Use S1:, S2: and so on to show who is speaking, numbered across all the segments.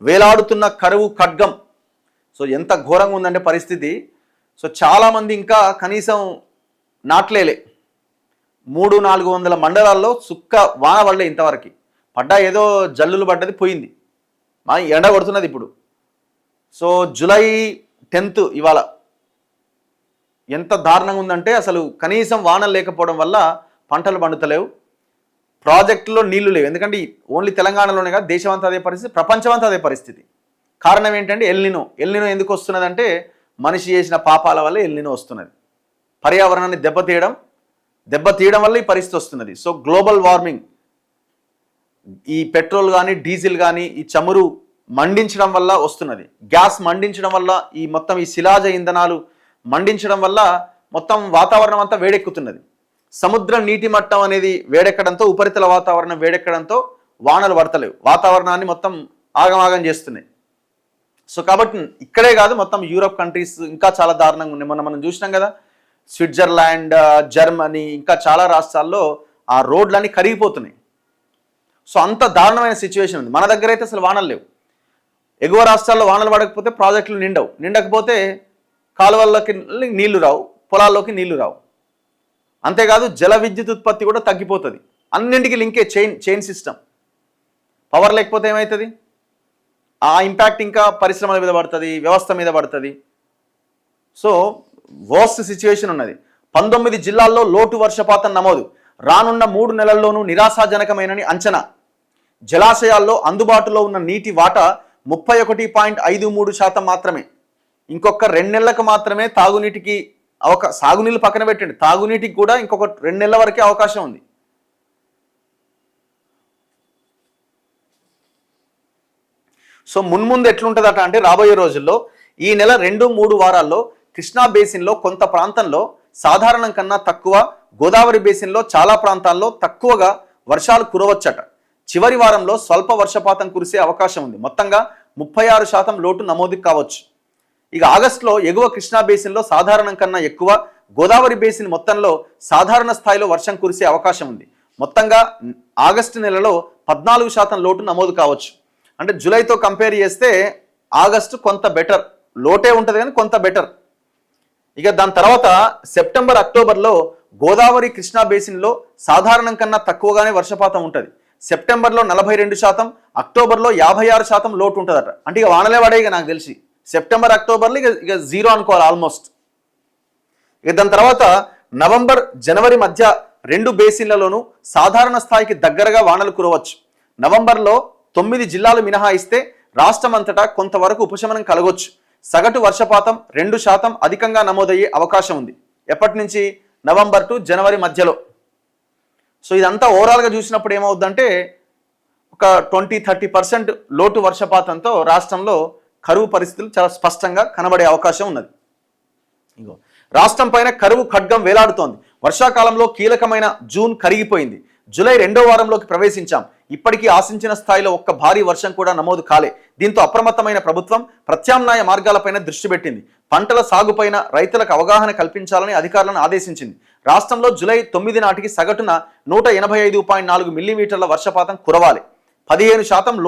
S1: వేలాడుతున్న కరువు ఖడ్గం. సో ఎంత ఘోరంగా ఉందంటే పరిస్థితి. సో చాలామంది ఇంకా కనీసం నాట్లేలే. 300-400 మండలాల్లో సుక్క వాన పడలే ఇంతవరకు. పడ్డా ఏదో జల్లులు పడ్డది పోయింది. మా ఎండ కొడుతున్నది ఇప్పుడు. సో జూలై 10th ఇవాళ ఎంత దారుణంగా ఉందంటే అసలు కనీసం వానలు లేకపోవడం వల్ల పంటలు పండుతలేవు, ప్రాజెక్టులో నీళ్లు లేవు. ఎందుకంటే ఓన్లీ తెలంగాణలోనే కాదు, దేశమంతా అదే పరిస్థితి, ప్రపంచమంతా అదే పరిస్థితి. కారణం ఏంటంటే ఎల్నినో ఎందుకు వస్తున్నదంటే మనిషి చేసిన పాపాల వల్ల ఎల్నినో వస్తున్నది. పర్యావరణాన్ని దెబ్బతీయడం వల్ల ఈ పరిస్థితి వస్తున్నది. సో గ్లోబల్ వార్మింగ్, ఈ పెట్రోల్ కానీ డీజిల్ కానీ ఈ చమురు మండించడం వల్ల వస్తున్నది. గ్యాస్ మండించడం వల్ల ఈ మొత్తం ఈ శిలాజ ఇంధనాలు మండించడం వల్ల మొత్తం వాతావరణం అంతా వేడెక్కుతున్నది. సముద్ర నీటి మట్టం అనేది వేడెక్కడంతో, ఉపరితల వాతావరణం వేడెక్కడంతో వానలు పడతలేవు, వాతావరణాన్ని మొత్తం ఆగమాగం చేస్తున్నాయి. సో కాబట్టి ఇక్కడే కాదు, మొత్తం యూరోప్ కంట్రీస్ ఇంకా చాలా దారుణంగా ఉన్నాయి. మనం చూసినాం కదా, స్విట్జర్లాండ్, జర్మనీ, ఇంకా చాలా రాష్ట్రాల్లో ఆ రోడ్లన్నీ కరిగిపోతున్నాయి. సో అంత దారుణమైన సిచ్యువేషన్ ఉంది. మన దగ్గర అయితే అసలు వానలు లేవు. ఎగువ రాష్ట్రాల్లో వానలు పడకపోతే ప్రాజెక్టులు నిండకపోతే కాలువల్లోకి నీళ్లు రావు, పొలాల్లోకి నీళ్లు రావు. అంతేకాదు జల విద్యుత్ ఉత్పత్తి కూడా తగ్గిపోతుంది. అన్నింటికి లింకే చైన్ సిస్టమ్. పవర్ లేకపోతే ఏమవుతుంది? ఆ ఇంపాక్ట్ ఇంకా పరిశ్రమల మీద పడుతుంది, వ్యవస్థ మీద పడుతుంది. సో వర్స్ట్ సిచ్యువేషన్ ఉన్నది. 19 జిల్లాల్లో లోటు వర్షపాతం నమోదు. రానున్న 3 నెలల్లోనూ నిరాశాజనకమైనని అంచనా. జలాశయాల్లో అందుబాటులో ఉన్న నీటి వాటా 31.53% మాత్రమే. ఇంకొక 2 నెలలకు మాత్రమే తాగునీటికి సాగునీళ్ళు పక్కన పెట్టండి, తాగునీటికి కూడా ఇంకొక 2 నెలల వరకే అవకాశం ఉంది. సో మున్ముందు ఎట్లుంటుందట అంటే రాబోయే రోజుల్లో ఈ నెల 2-3 వారాల్లో కృష్ణా బేసిన్లో కొంత ప్రాంతంలో సాధారణం కన్నా తక్కువ, గోదావరి బేసిన్లో చాలా ప్రాంతాల్లో తక్కువగా వర్షాలు కురవచ్చట. చివరి వారంలో స్వల్ప వర్షపాతం కురిసే అవకాశం ఉంది. మొత్తంగా 36% లోటు నమోదు కావచ్చు. ఇక ఆగస్టులో ఎగువ కృష్ణా బేసిన్లో సాధారణం కన్నా ఎక్కువ, గోదావరి బేసిన్ మొత్తంలో సాధారణ స్థాయిలో వర్షం కురిసే అవకాశం ఉంది. మొత్తంగా ఆగస్టు నెలలో 14% లోటు నమోదు కావచ్చు. అంటే జూలైతో కంపేర్ చేస్తే ఆగస్టు కొంత బెటర్, లోటే ఉంటుంది కానీ కొంత బెటర్. ఇక దాని తర్వాత సెప్టెంబర్, అక్టోబర్లో గోదావరి కృష్ణా బేసిన్లో సాధారణం కన్నా తక్కువగానే వర్షపాతం ఉంటుంది. సెప్టెంబర్లో 42%, అక్టోబర్లో 56% లోటు ఉంటుందట. అంటే ఇక వానలే పడే ఇక నాకు తెలిసి సెప్టెంబర్, అక్టోబర్లో ఇక జీరో అనుకోవాలి ఆల్మోస్ట్. ఇక దాని తర్వాత నవంబర్, జనవరి మధ్య 2 బేసిన్లలోనూ సాధారణ స్థాయికి దగ్గరగా వానలు కురవచ్చు. నవంబర్లో 9 జిల్లాలు మినహాయిస్తే రాష్ట్రమంతటా కొంతవరకు ఉపశమనం కలగొచ్చు. సగటు వర్షపాతం 2% అధికంగా నమోదయ్యే అవకాశం ఉంది. ఎప్పటి నుంచి? నవంబర్ టు జనవరి మధ్యలో. సో ఇదంతా ఓవరాల్గా చూసినప్పుడు ఏమవుద్దంటే ఒక 20-30% లోటు వర్షపాతంతో రాష్ట్రంలో కరువు పరిస్థితులు చాలా స్పష్టంగా కనబడే అవకాశం ఉన్నది. ఇగో రాష్ట్రం పైన కరువు ఖడ్గం వేలాడుతోంది. వర్షాకాలంలో కీలకమైన జూన్ కరిగిపోయింది. జూలై 2వ వారంలోకి ప్రవేశించాం. ఇప్పటికీ ఆశించిన స్థాయిలో ఒక్క భారీ వర్షం కూడా నమోదు కాలే. దీంతో అప్రమత్తమైన ప్రభుత్వం ప్రత్యామ్నాయ మార్గాలపైన దృష్టి పెట్టింది. పంటల సాగుపైన రైతులకు అవగాహన కల్పించాలని అధికారులను ఆదేశించింది. రాష్ట్రంలో జూలై 9 నాటికి సగటున 185.4 మిల్లీమీటర్ల వర్షపాతం కురవాలి. 15%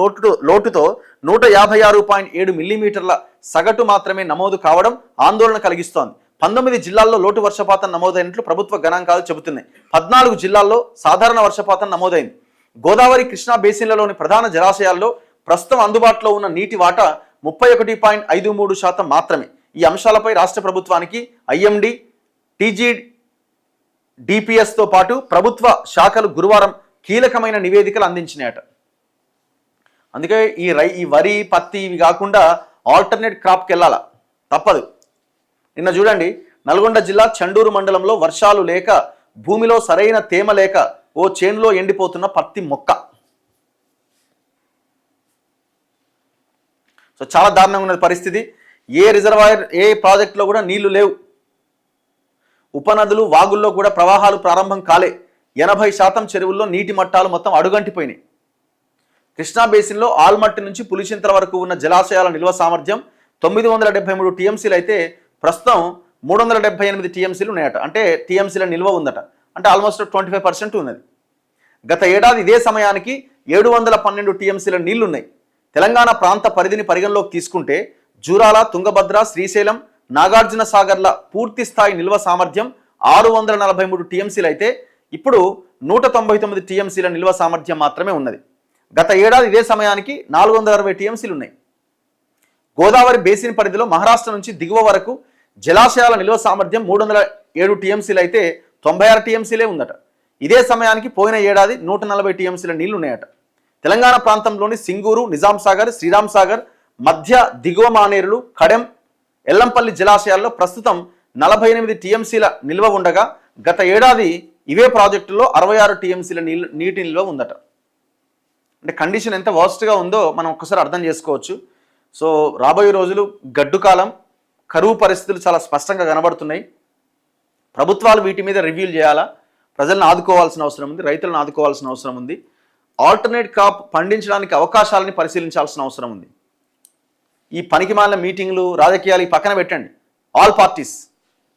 S1: లోటుతో 156.7 మిల్లీమీటర్ల సగటు మాత్రమే నమోదు కావడం ఆందోళన కలిగిస్తోంది. 19 జిల్లాల్లో లోటు వర్షపాతం నమోదైనట్లు ప్రభుత్వ గణాంకాలు చెబుతున్నాయి. 14 జిల్లాల్లో సాధారణ వర్షపాతం నమోదైంది. గోదావరి, కృష్ణా బేసిన్లలోని ప్రధాన జలాశయాల్లో ప్రస్తుతం అందుబాటులో ఉన్న నీటి వాటా 31.53% మాత్రమే. ఈ అంశాలపై రాష్ట్ర ప్రభుత్వానికి ఐఎండి, టీజీడీపీఎస్తో పాటు ప్రభుత్వ శాఖలు గురువారం కీలకమైన నివేదికలు అందించినాయట. అందుకే ఈ వరి, పత్తి ఇవి కాకుండా ఆల్టర్నేట్ క్రాప్కి వెళ్ళాలా, తప్పదు. నిన్న చూడండి, నల్గొండ జిల్లా చండూరు మండలంలో వర్షాలు లేక, భూమిలో సరైన తేమ లేక ఓ చేనులో ఎండిపోతున్న పత్తి మొక్క. సో చాలా దారుణంగా ఉన్నది పరిస్థితి. ఏ రిజర్వాయర్, ఏ ప్రాజెక్టులో కూడా నీళ్లు లేవు. ఉపనదులు, వాగుల్లో కూడా ప్రవాహాలు ప్రారంభం కాలే. 80% చెరువుల్లో నీటి మట్టాలు మొత్తం అడుగంటిపోయినాయి. కృష్ణా బేసిన్లో ఆల్మట్టి నుంచి పులిచింతల వరకు ఉన్న జలాశయాల నిల్వ సామర్థ్యం 973 టీఎంసీలు అయితే ప్రస్తుతం 378 టీఎంసీలు ఉన్నాయట. అంటే టీఎంసీల నిల్వ ఉందట. అంటే ఆల్మోస్ట్ 25% ఉన్నది. గత ఏడాది ఇదే సమయానికి 712 టీఎంసీల నీళ్లున్నాయి. తెలంగాణ ప్రాంత పరిధిని పరిగణలోకి తీసుకుంటే జూరాల, తుంగభద్ర, శ్రీశైలం, నాగార్జున సాగర్ల పూర్తి స్థాయి నిల్వ సామర్థ్యం 643 టీఎంసీలు అయితే ఇప్పుడు 199 టీఎంసీల నిల్వ సామర్థ్యం మాత్రమే ఉన్నది. గత ఏడాది ఇదే సమయానికి 460 టీఎంసీలు ఉన్నాయి. గోదావరి బేసిన్ పరిధిలో మహారాష్ట్ర నుంచి దిగువ వరకు జలాశయాల నిల్వ సామర్థ్యం 307 టీఎంసీలు అయితే 96 టీఎంసీలే ఉందట. ఇదే సమయానికి పోయిన ఏడాది 140 టీఎంసీల నీళ్లు ఉన్నాయట. తెలంగాణ ప్రాంతంలోని సింగూరు, నిజాం సాగర్, శ్రీరామ్ సాగర్ మధ్య దిగువ మానేరులు, కడెం, ఎల్లంపల్లి జలాశయాల్లో ప్రస్తుతం 48 టీఎంసీల నిల్వ ఉండగా గత ఏడాది ఇవే ప్రాజెక్టుల్లో 66 టీఎంసీల నీటి నిల్వ ఉందట. అంటే కండిషన్ ఎంత వర్స్ట్గా ఉందో మనం ఒక్కసారి అర్థం చేసుకోవచ్చు. సో రాబోయే రోజులు గడ్డు కాలం, కరువు పరిస్థితులు చాలా స్పష్టంగా కనబడుతున్నాయి. ప్రభుత్వాలు వీటి మీద రివ్యూలు చేయాలా, ప్రజలను ఆదుకోవాల్సిన అవసరం ఉంది, రైతులను ఆదుకోవాల్సిన అవసరం ఉంది, ఆల్టర్నేట్ క్రాప్ పండించడానికి అవకాశాలని పరిశీలించాల్సిన అవసరం ఉంది. ఈ పనికిమాలిన మీటింగ్లు, రాజకీయాలు ఈ పక్కన పెట్టండి. All parties